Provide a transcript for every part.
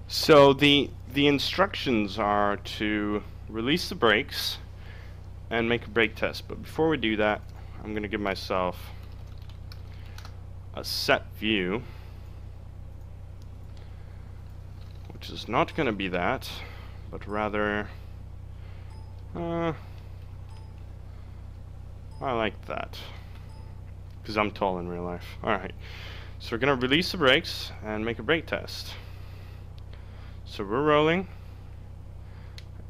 So the instructions are to release the brakes and make a brake test. But before we do that, I'm going to give myself a set view, which is not going to be that, but rather I like that because I'm tall in real life. Alright, so we're going to release the brakes and make a brake test. So we're rolling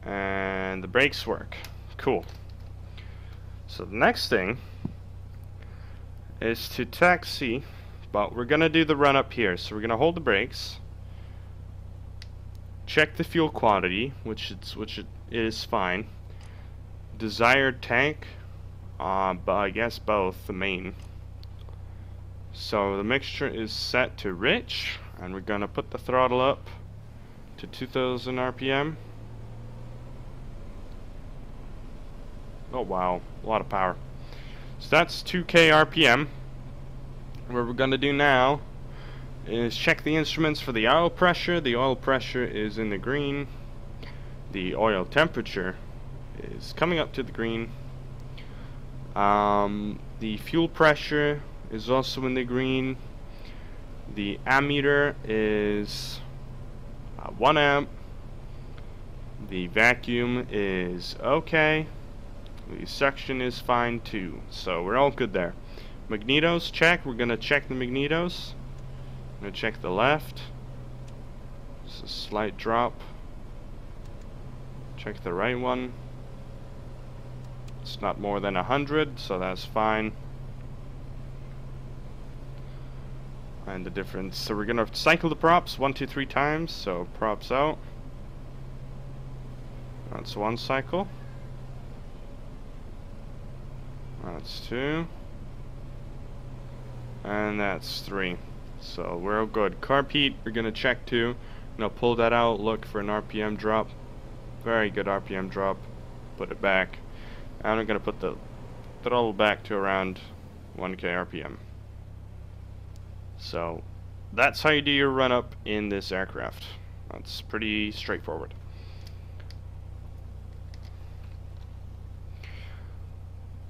and the brakes work. Cool. So the next thing is to taxi, but we're gonna do the run up here. So we're gonna hold the brakes, check the fuel quantity, which it is fine. Desired tank, but I guess both, the main. So the mixture is set to rich, and we're gonna put the throttle up to 2000 RPM. Oh wow, a lot of power. So that's 2k RPM. What we're going to do now is check the instruments for the oil pressure. The oil pressure is in the green. The oil temperature is coming up to the green. The fuel pressure is also in the green. The ammeter is 1 amp. The vacuum is okay. The suction is fine too, so we're all good there. Magnetos check. We're gonna check the magnetos. I'm gonna check the left. Just a slight drop. Check the right one. It's not more than 100, so that's fine. And the difference. So we're gonna cycle the props 1, 2, 3 times. So props out. That's one cycle. That's 2. And that's 3. So we're all good. Carb heat, we're gonna check too. Now pull that out, look for an RPM drop. Very good RPM drop. Put it back. And I'm gonna put the throttle back to around 1k RPM. So that's how you do your run up in this aircraft. That's pretty straightforward.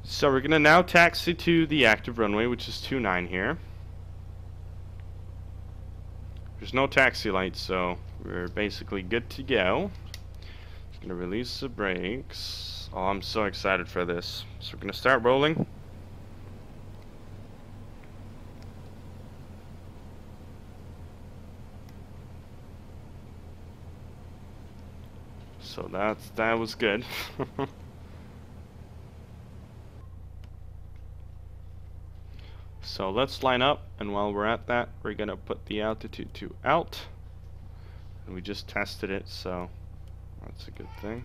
So we're gonna now taxi to the active runway, which is 29 here. There's no taxi lights, so we're basically good to go. Just gonna release the brakes. Oh, I'm so excited for this. So we're gonna start rolling. So that was good. So let's line up, and while we're at that, we're gonna put the altitude to alt, and we just tested it, so that's a good thing.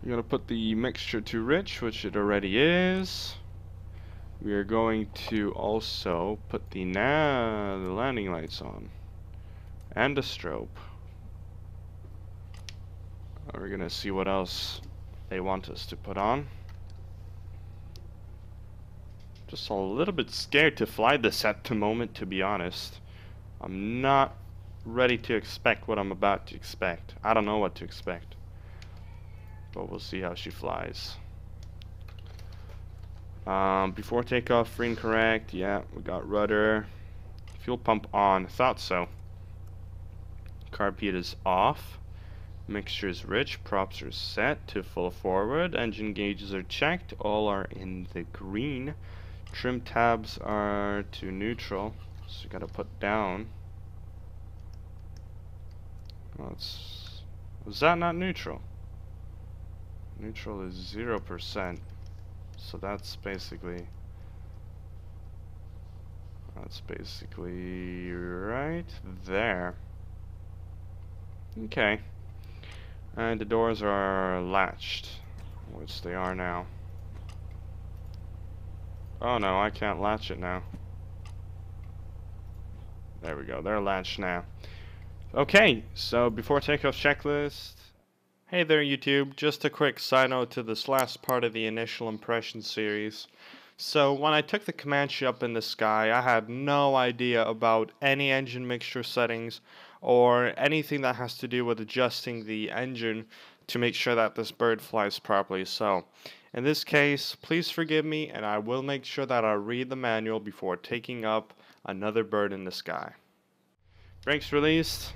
We're gonna put the mixture to rich, which it already is. We are going to also put the landing lights on and a strobe. We're gonna see what else they want us to put on. Just a little bit scared to fly this at the moment, to be honest. I'm not ready to expect what I'm about to expect. I don't know what to expect, but we'll see how she flies. Before takeoff, free and correct. Yeah, we got rudder. Fuel pump on. Thought so. Carb heat is off. Mixture is rich. Props are set to full forward. Engine gauges are checked. All are in the green. Trim tabs are to neutral, so you gotta put down. Oh, was that not neutral? Neutral is 0%, so that's basically right there. Okay, and the doors are latched, which they are now. Oh no, I can't latch it now. There we go, they're latched now. Okay, so before takeoff checklist. Hey there YouTube, just a quick side note to this last part of the initial impression series. So when I took the Comanche up in the sky, I had no idea about any engine mixture settings or anything that has to do with adjusting the engine to make sure that this bird flies properly. So in this case, please forgive me, and I will make sure that I read the manual before taking up another bird in the sky. Brakes released.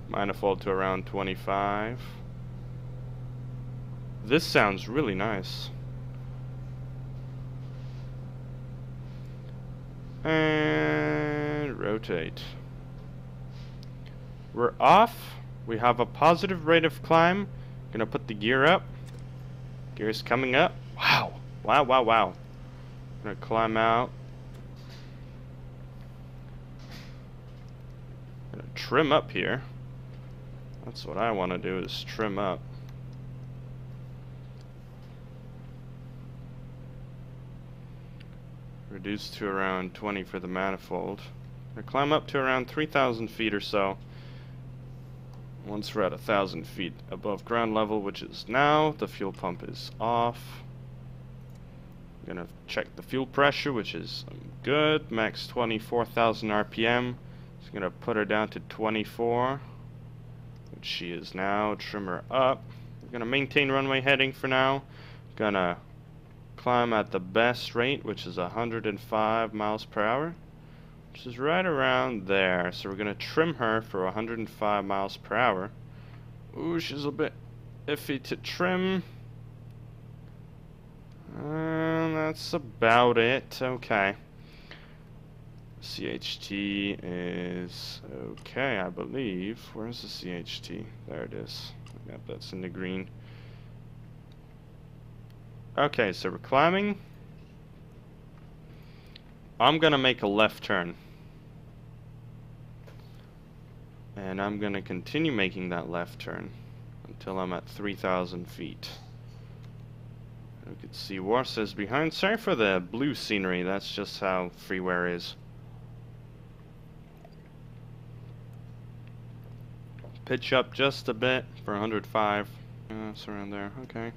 Manifold to around 25. This sounds really nice. And rotate. We're off. We have a positive rate of climb. Gonna put the gear up. Gear's coming up. Wow. Wow, wow, wow. Gonna climb out. Gonna trim up here. That's what I want to do, is trim up. Reduce to around 20 for the manifold. Gonna climb up to around 3,000 feet or so. Once we're at 1,000 feet above ground level, which is now, the fuel pump is off. I'm gonna check the fuel pressure, which is good. Max 24,000 RPM. Just gonna put her down to 24. Which she is now. Trim her up. We're gonna maintain runway heading for now. Gonna climb at the best rate, which is 105 miles per hour, which is right around there. So we're gonna trim her for 105 miles per hour. Ooh, she's a bit iffy to trim. That's about it. Okay. CHT is okay, I believe. Where's the CHT? There it is. Yep, that's in the green. Okay, so we're climbing. I'm gonna make a left turn. And I'm gonna continue making that left turn until I'm at 3,000 feet. You can see Warsa's behind. Sorry for the blue scenery, that's just how freeware is. Pitch up just a bit for 105. It's around there. Okay.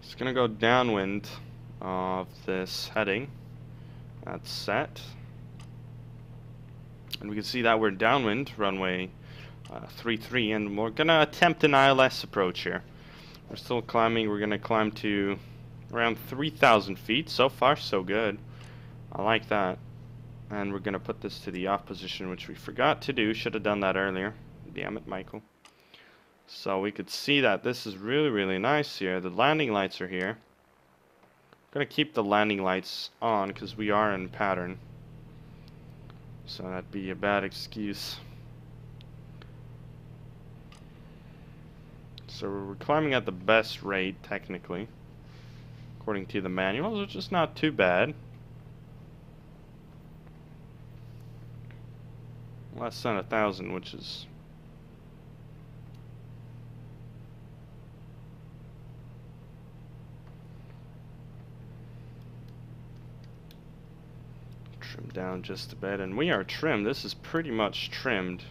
It's gonna go downwind of this heading. That's set. And we can see that we're downwind, runway 33, and we're gonna attempt an ILS approach here. We're still climbing. We're gonna climb to around 3,000 feet. So far, so good. I like that. And we're gonna put this to the off position, which we forgot to do. Should have done that earlier. Damn it, Michael. So we could see that this is really, really nice here. The landing lights are here. I'm gonna keep the landing lights on because we are in pattern. So that'd be a bad excuse. So we're climbing at the best rate, technically, according to the manuals, which is not too bad. Less than 1,000, which is trim down just a bit, and we are trimmed. This is pretty much trimmed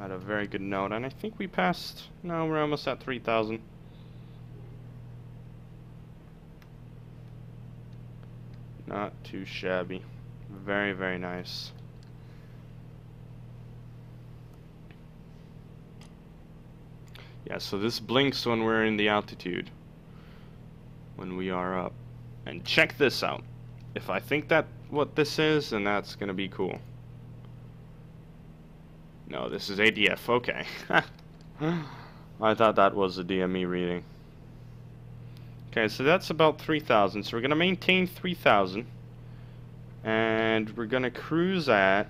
at a very good note, and I think we passed. No, we're almost at 3,000. Not too shabby. Very, very nice. Yeah, so this blinks when we're in the altitude, when we are up. And check this out. If I think that what this is, then that's gonna be cool. No, this is ADF, okay. I thought that was a DME reading. Okay, so that's about 3,000. So we're gonna maintain 3,000. And we're gonna cruise at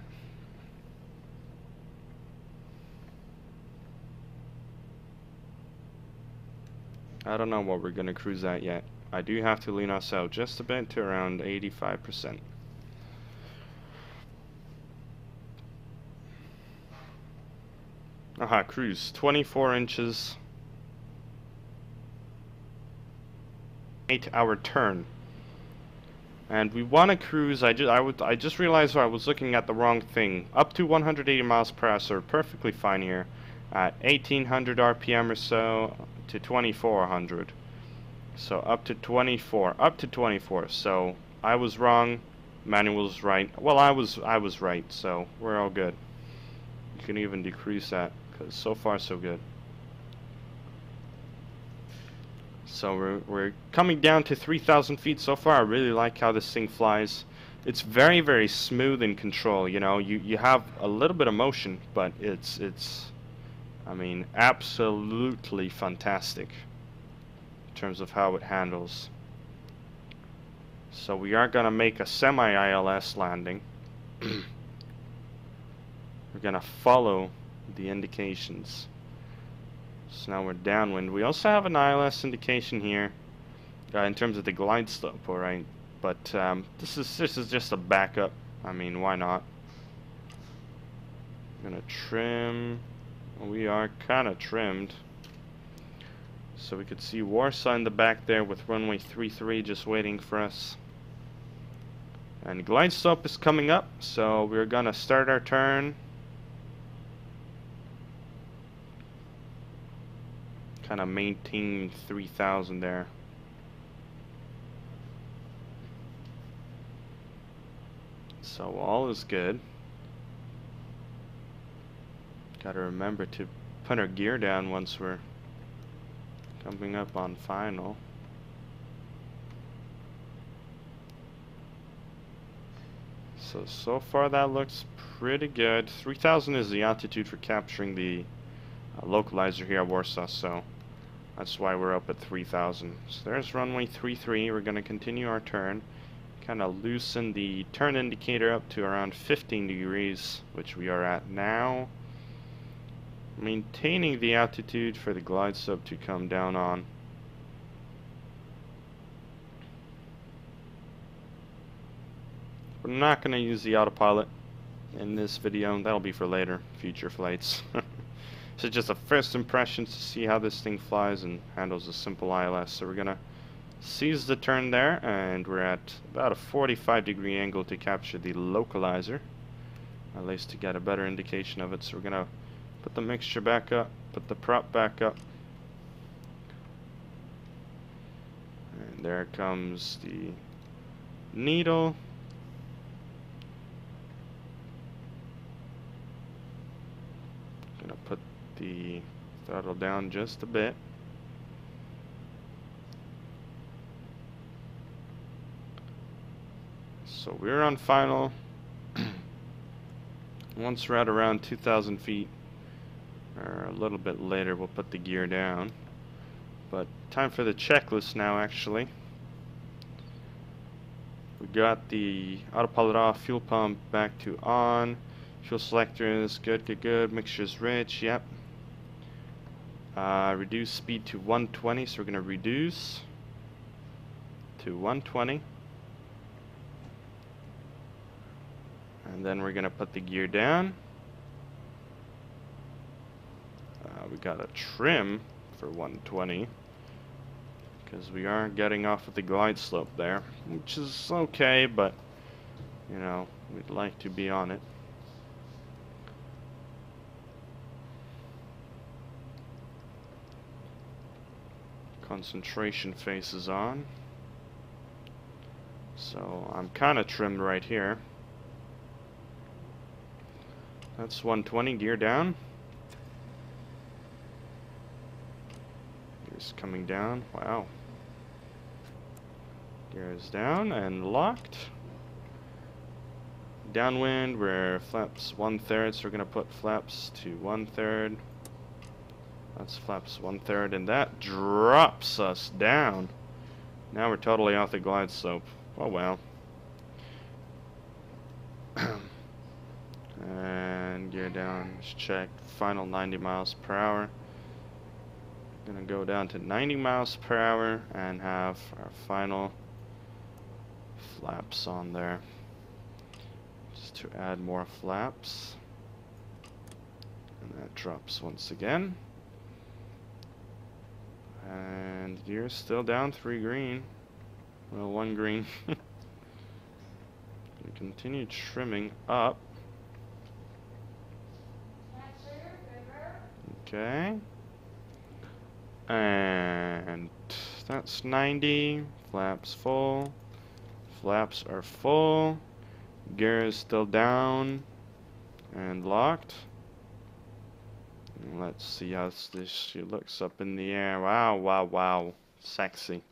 I don't know what we're gonna cruise at yet. I do have to lean us out just a bit to around 85%. Aha, cruise 24 inches. 8-hour turn. And we want to cruise. I just realized I was looking at the wrong thing. Up to 180 miles per hour, so we're perfectly fine here. At 1800 RPM or so to 2400. So up to 24. So I was wrong. Manual was right. Well, I was right. So we're all good. You can even decrease that because so far so good. So we're coming down to 3,000 feet so far. I really like how this thing flies. It's very, very smooth in control. You know, you have a little bit of motion, but it's I mean, absolutely fantastic in terms of how it handles. So we are gonna make a semi-ILS landing. We're gonna follow the indications. So now we're downwind. We also have an ILS indication here in terms of the glide slope, alright? But this is just a backup. I mean, why not? I'm gonna trim. We are kind of trimmed. So we could see Warsaw in the back there with runway 33 just waiting for us. And glide slope is coming up, so we're gonna start our turn. Kind of maintain 3,000 there. So all is good. Gotta remember to put our gear down once we're coming up on final. So far that looks pretty good. 3,000 is the altitude for capturing the localizer here at Warsaw, so that's why we're up at 3,000. So there's runway 33. We're going to continue our turn. Kind of loosen the turn indicator up to around 15 degrees, which we are at now. Maintaining the altitude for the glide slope to come down on. We're not going to use the autopilot in this video. That'll be for later, future flights. So just a first impression to see how this thing flies and handles a simple ILS. So we're going to seize the turn there, and we're at about a 45-degree angle to capture the localizer, at least to get a better indication of it. So we're going to put the mixture back up, put the prop back up. And there comes the needle. Gonna put the throttle down just a bit. So we're on final. Once we're at around 2,000 feet, or a little bit later, we'll put the gear down. But time for the checklist now, actually. We got the autopilot off, fuel pump back to on, fuel selector is good, mixture's rich, yep. Reduce speed to 120, so we're going to reduce to 120. And then we're going to put the gear down. We got a trim for 120 because we are getting off of the glide slope there, which is okay, but you know, we'd like to be on it. Concentration face is on, so I'm kind of trimmed right here. That's 120, gear down. Gear's coming down, wow. Gear is down and locked. Downwind, we're flaps 1/3, so we're gonna put flaps to 1/3. That's flaps 1/3, and that drops us down. Now we're totally off the glide slope. Oh well. And gear down, let's check. Final 90 miles per hour. Gonna go down to 90 miles per hour and have our final flaps on there. Just to add more flaps. And that drops once again. And gear's still down 3 green. Well, 1 green. continue trimming up. Okay. And that's 90. Flaps full. Flaps are full. Gear is still down and locked. And let's see how she looks up in the air. Wow, wow, wow. Sexy.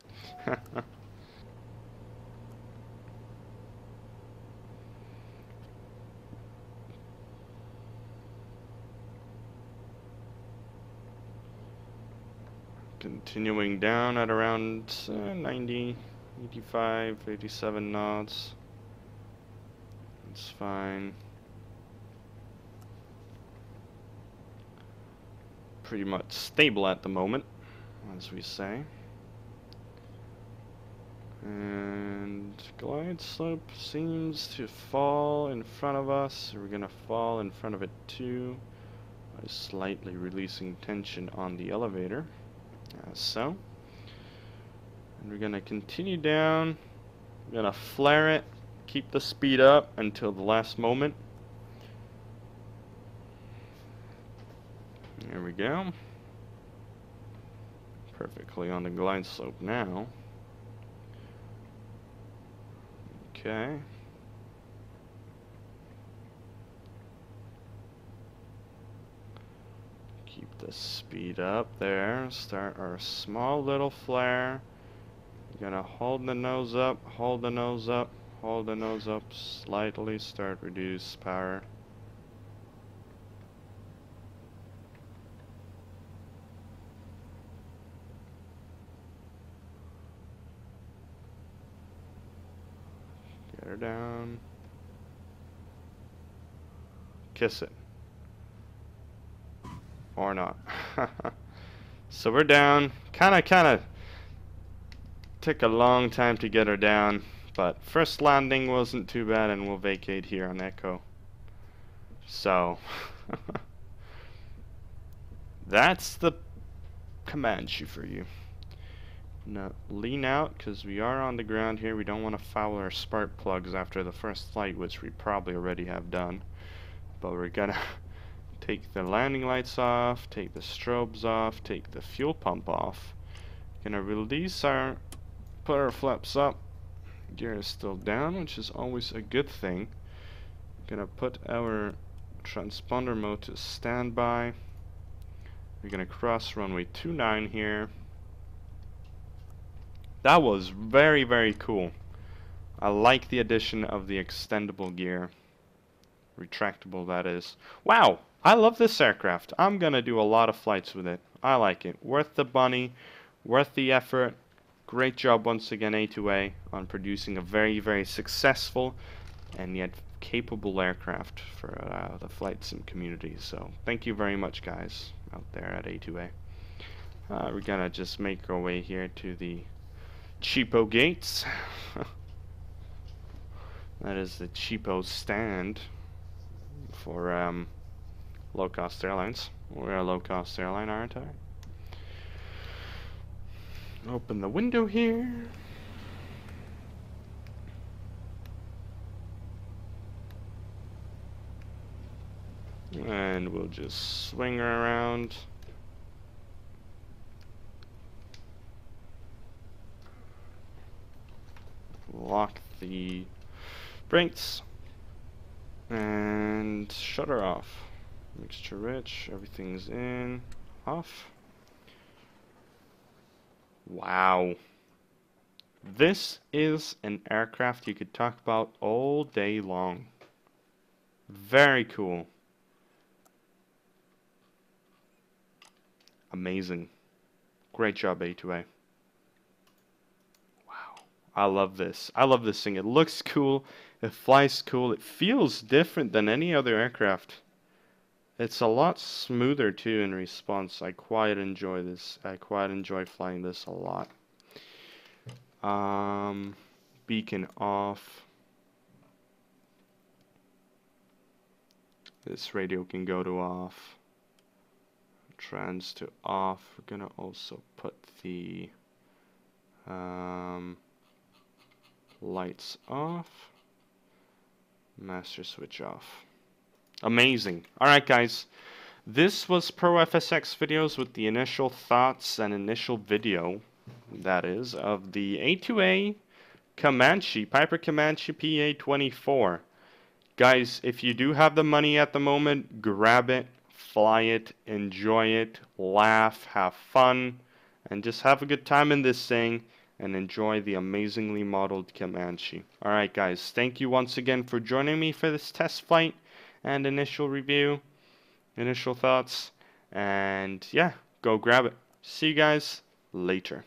Continuing down at around 90, 85, 87 knots. It's fine. Pretty much stable at the moment, as we say. And glide slope seems to fall in front of us, so we're gonna fall in front of it too by slightly releasing tension on the elevator, as so. And we're gonna continue down. We're gonna flare it, keep the speed up until the last moment. There we go. Perfectly on the glide slope now. Okay. Keep the speed up there. Start our small little flare. You're gonna hold the nose up, hold the nose up, hold the nose up, slightly start reduce power. Get her down. Kiss it. Or not. So we're down. Kinda took a long time to get her down, but first landing wasn't too bad, and we'll vacate here on Echo. So that's the Comanche for you. Now lean out, because we are on the ground here. We don't want to foul our spark plugs after the first flight, which we probably already have done. But we're gonna take the landing lights off, take the strobes off, take the fuel pump off. Gonna release our, put our flaps up. Gear is still down, which is always a good thing. Gonna put our transponder mode to standby. We're gonna cross runway 29 here. That was very, very cool. I like the addition of the extendable gear. Retractable, that is. Wow! I love this aircraft. I'm gonna do a lot of flights with it. I like it. Worth the money, worth the effort. Great job once again, A2A, on producing a very, very successful and yet capable aircraft for the flight sim community. So thank you very much, guys, out there at A2A. We're gonna just make our way here to the cheapo gates. That is the cheapo stand for low-cost airlines. We're a low-cost airline, aren't I? Open the window here. And we'll just swing her around. Lock the brakes. And shut her off. Mixture rich, everything's in, off. Wow. This is an aircraft you could talk about all day long. Very cool. Amazing. Great job, A2A. Wow. I love this. I love this thing. It looks cool. It flies cool. It feels different than any other aircraft. It's a lot smoother too in response. I quite enjoy this. I quite enjoy flying this a lot. Beacon off. This radio can go to off. Trans to off. We're gonna also put the lights off. Master switch off. Amazing. Alright guys, this was Pro FSX videos with the initial thoughts and initial video, that is, of the A2A Comanche, Piper Comanche PA-24. Guys, if you do have the money at the moment, grab it, fly it, enjoy it, laugh, have fun, and just have a good time in this thing and enjoy the amazingly modeled Comanche. Alright guys, thank you once again for joining me for this test flight and initial review, initial thoughts, and yeah, go grab it. See you guys later.